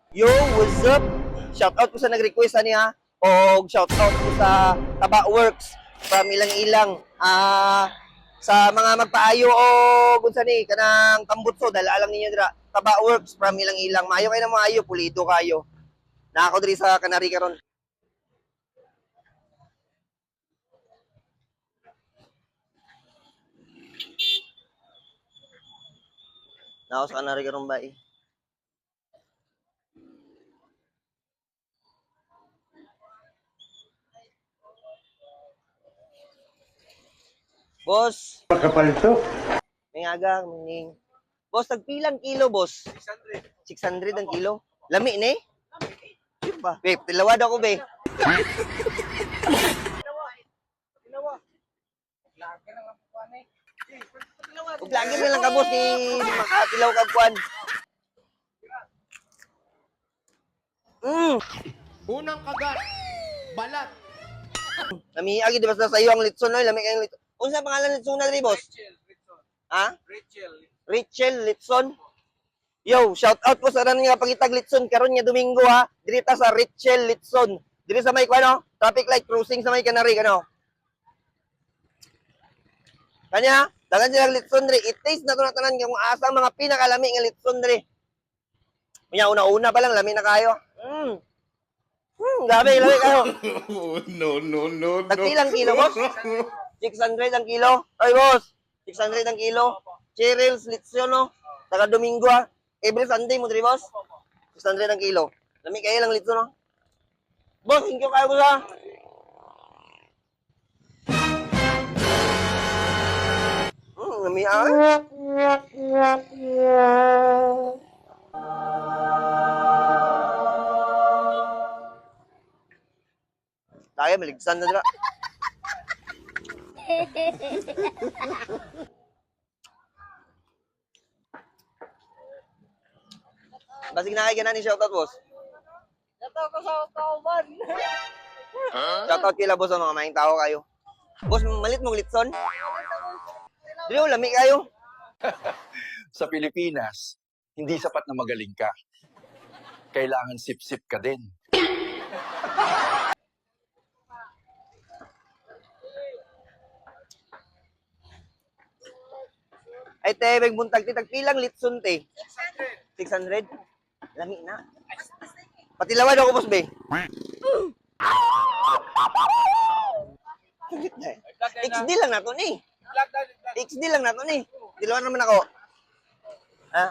Yo, what's up? Shoutout ko sa nag-request niya. O shoutout ko sa Taba Works from ilang-ilang. Sa mga magpaayo o kunsa ni kanang tambutso dala alam ninyo dira. Taba Works from ilang-ilang. Maayo kayo na maayo, pulido kayo. Na ako diri sa Canary karon. Na ako sa Canary karon ba eh. Boss, Makapalto. may aga, ning. Boss, tagpilang kilo, boss? 600. 600 ang kilo? Lami ni? Lami ba? Babe, tilawad ako, be. Vlogger na lang ka, boss, ni makatilaw ka, kuan. Unang kagat, balat. Lami, agi, di ba sa iyo ang litson, no? Lami kayong litson. Unsa pangalan litson na rin, boss? Ha? Rachel Litson. Yo, shout out po sa ran nga pangitag Litson karon nga Domingo ha. Diri ta sa Rachel Litson. Diri sa may ano, traffic light crossing sa may Canary ano. Kanya, dagan sila Litson diri. It-taste na to na tanan kung asang mga pinakalami nga Litson diri. Kunya una-una pa lang lami na kayo. Grabe, lami kayo. No. Tagpilang kilo, boss? 600 ang kilo. Oy, boss. 600 ang kilo. Cheryl's Litson, no? Taga Domingo, ha? Every Sunday mo, diri, boss? 600 ang kilo. Lami kayo lang Litson, no? Boss, thank you kayo, boss, ha? Lami, ha? Tayo, maligsan na dira. Basig na kayo ni shoutout, boss. Shoutout ko sa kauban. Shoutout kila, boss, ang mga maing tao kayo. Boss, malit mong litson? Dili, lami kayo. Sa Pilipinas, hindi sapat na magaling ka. Kailangan sip-sip ka din. Ay, te, may buntag, tagpilang litson, te. 600. 600? Lami na. Patilawad ako, boss, be. XD lang na to, ni. XD lang na to, ni. Dilawan naman ako. Ha?